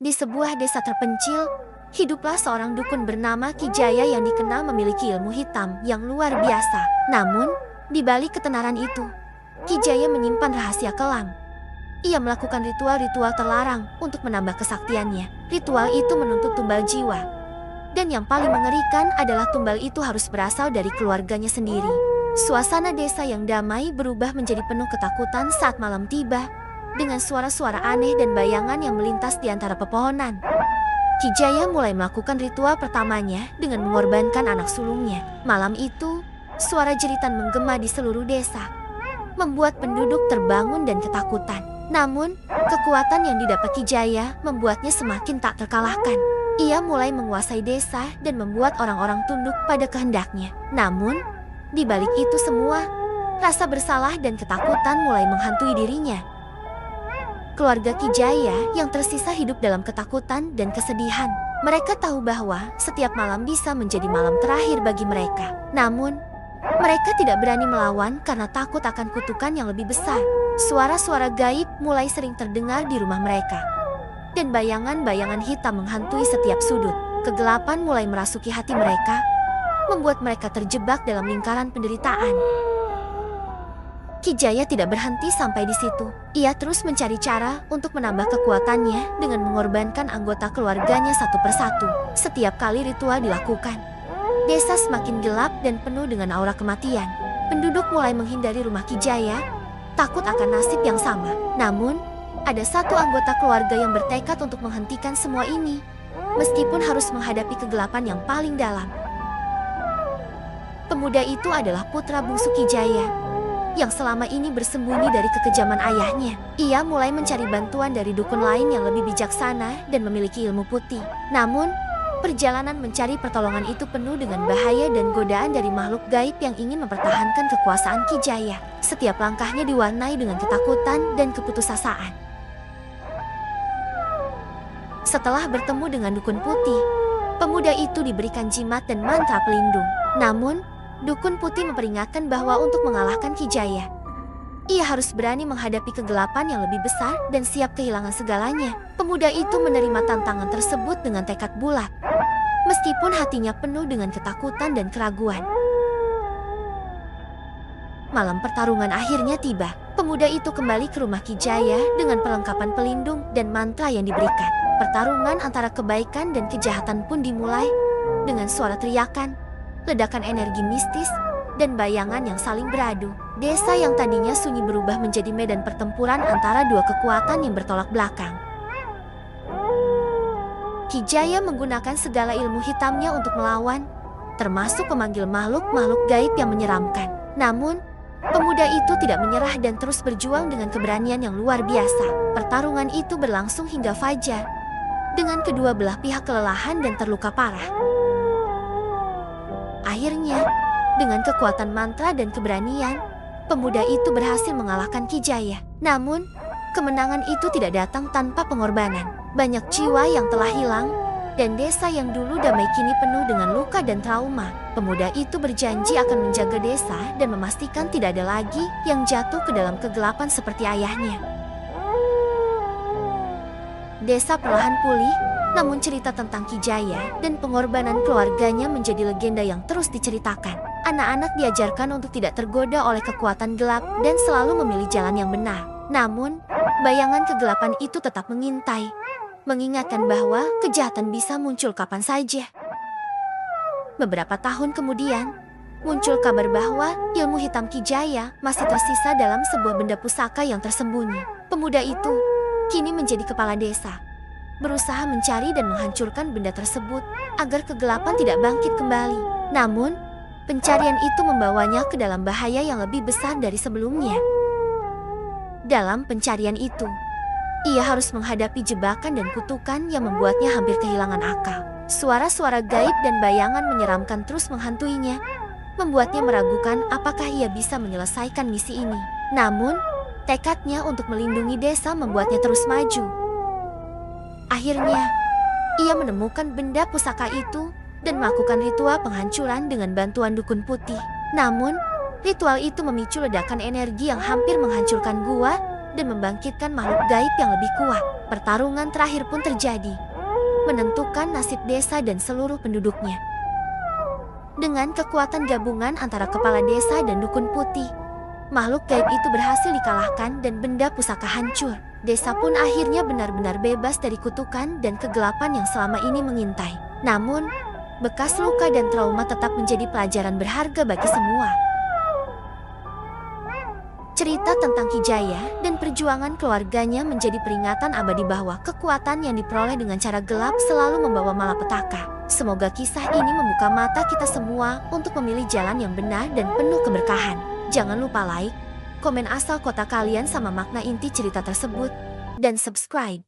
Di sebuah desa terpencil, hiduplah seorang dukun bernama Ki Jaya yang dikenal memiliki ilmu hitam yang luar biasa. Namun, di balik ketenaran itu, Ki Jaya menyimpan rahasia kelam. Ia melakukan ritual-ritual terlarang untuk menambah kesaktiannya. Ritual itu menuntut tumbal jiwa. Dan yang paling mengerikan adalah tumbal itu harus berasal dari keluarganya sendiri. Suasana desa yang damai berubah menjadi penuh ketakutan saat malam tiba, dengan suara-suara aneh dan bayangan yang melintas di antara pepohonan. Ki Jaya mulai melakukan ritual pertamanya dengan mengorbankan anak sulungnya. Malam itu, suara jeritan menggema di seluruh desa, membuat penduduk terbangun dan ketakutan. Namun, kekuatan yang didapat Ki Jaya membuatnya semakin tak terkalahkan. Ia mulai menguasai desa dan membuat orang-orang tunduk pada kehendaknya. Namun, di balik itu semua, rasa bersalah dan ketakutan mulai menghantui dirinya. Keluarga Ki Jaya yang tersisa hidup dalam ketakutan dan kesedihan. Mereka tahu bahwa setiap malam bisa menjadi malam terakhir bagi mereka. Namun, mereka tidak berani melawan karena takut akan kutukan yang lebih besar. Suara-suara gaib mulai sering terdengar di rumah mereka. Dan bayangan-bayangan hitam menghantui setiap sudut. Kegelapan mulai merasuki hati mereka, membuat mereka terjebak dalam lingkaran penderitaan. Ki Jaya tidak berhenti sampai di situ. Ia terus mencari cara untuk menambah kekuatannya dengan mengorbankan anggota keluarganya satu persatu. Setiap kali ritual dilakukan, desa semakin gelap dan penuh dengan aura kematian. Penduduk mulai menghindari rumah Ki Jaya, takut akan nasib yang sama. Namun, ada satu anggota keluarga yang bertekad untuk menghentikan semua ini, meskipun harus menghadapi kegelapan yang paling dalam. Pemuda itu adalah putra bungsu Ki Jaya, yang selama ini bersembunyi dari kekejaman ayahnya. Ia mulai mencari bantuan dari dukun lain yang lebih bijaksana dan memiliki ilmu putih. Namun, perjalanan mencari pertolongan itu penuh dengan bahaya dan godaan dari makhluk gaib yang ingin mempertahankan kekuasaan Ki Jaya. Setiap langkahnya diwarnai dengan ketakutan dan keputusasaan. Setelah bertemu dengan dukun putih, pemuda itu diberikan jimat dan mantra pelindung. Namun, dukun putih memperingatkan bahwa untuk mengalahkan Ki Jaya, ia harus berani menghadapi kegelapan yang lebih besar dan siap kehilangan segalanya. Pemuda itu menerima tantangan tersebut dengan tekad bulat, meskipun hatinya penuh dengan ketakutan dan keraguan. Malam pertarungan akhirnya tiba. Pemuda itu kembali ke rumah Ki Jaya dengan perlengkapan pelindung dan mantra yang diberikan. Pertarungan antara kebaikan dan kejahatan pun dimulai dengan suara teriakan, ledakan energi mistis, dan bayangan yang saling beradu. Desa yang tadinya sunyi berubah menjadi medan pertempuran antara dua kekuatan yang bertolak belakang. Ki Jaya menggunakan segala ilmu hitamnya untuk melawan, termasuk memanggil makhluk-makhluk gaib yang menyeramkan. Namun, pemuda itu tidak menyerah dan terus berjuang dengan keberanian yang luar biasa. Pertarungan itu berlangsung hingga fajar, dengan kedua belah pihak kelelahan dan terluka parah. Akhirnya, dengan kekuatan mantra dan keberanian, pemuda itu berhasil mengalahkan Ki Jaya. Namun, kemenangan itu tidak datang tanpa pengorbanan. Banyak jiwa yang telah hilang, dan desa yang dulu damai kini penuh dengan luka dan trauma. Pemuda itu berjanji akan menjaga desa dan memastikan tidak ada lagi yang jatuh ke dalam kegelapan seperti ayahnya. Desa perlahan pulih, namun cerita tentang Ki Jaya dan pengorbanan keluarganya menjadi legenda yang terus diceritakan. Anak-anak diajarkan untuk tidak tergoda oleh kekuatan gelap dan selalu memilih jalan yang benar. Namun, bayangan kegelapan itu tetap mengintai, mengingatkan bahwa kejahatan bisa muncul kapan saja. Beberapa tahun kemudian, muncul kabar bahwa ilmu hitam Ki Jaya masih tersisa dalam sebuah benda pusaka yang tersembunyi. Pemuda itu kini menjadi kepala desa, berusaha mencari dan menghancurkan benda tersebut agar kegelapan tidak bangkit kembali. Namun, pencarian itu membawanya ke dalam bahaya yang lebih besar dari sebelumnya. Dalam pencarian itu, ia harus menghadapi jebakan dan kutukan yang membuatnya hampir kehilangan akal. Suara-suara gaib dan bayangan menyeramkan terus menghantuinya, membuatnya meragukan apakah ia bisa menyelesaikan misi ini. Namun, tekadnya untuk melindungi desa membuatnya terus maju. Akhirnya, ia menemukan benda pusaka itu dan melakukan ritual penghancuran dengan bantuan dukun putih. Namun, ritual itu memicu ledakan energi yang hampir menghancurkan gua dan membangkitkan makhluk gaib yang lebih kuat. Pertarungan terakhir pun terjadi, menentukan nasib desa dan seluruh penduduknya. Dengan kekuatan gabungan antara kepala desa dan dukun putih, makhluk gaib itu berhasil dikalahkan dan benda pusaka hancur. Desa pun akhirnya benar-benar bebas dari kutukan dan kegelapan yang selama ini mengintai. Namun, bekas luka dan trauma tetap menjadi pelajaran berharga bagi semua. Cerita tentang Ki Jaya dan perjuangan keluarganya menjadi peringatan abadi bahwa kekuatan yang diperoleh dengan cara gelap selalu membawa malapetaka. Semoga kisah ini membuka mata kita semua untuk memilih jalan yang benar dan penuh keberkahan. Jangan lupa like, komen asal kota kalian sama makna inti cerita tersebut, dan subscribe.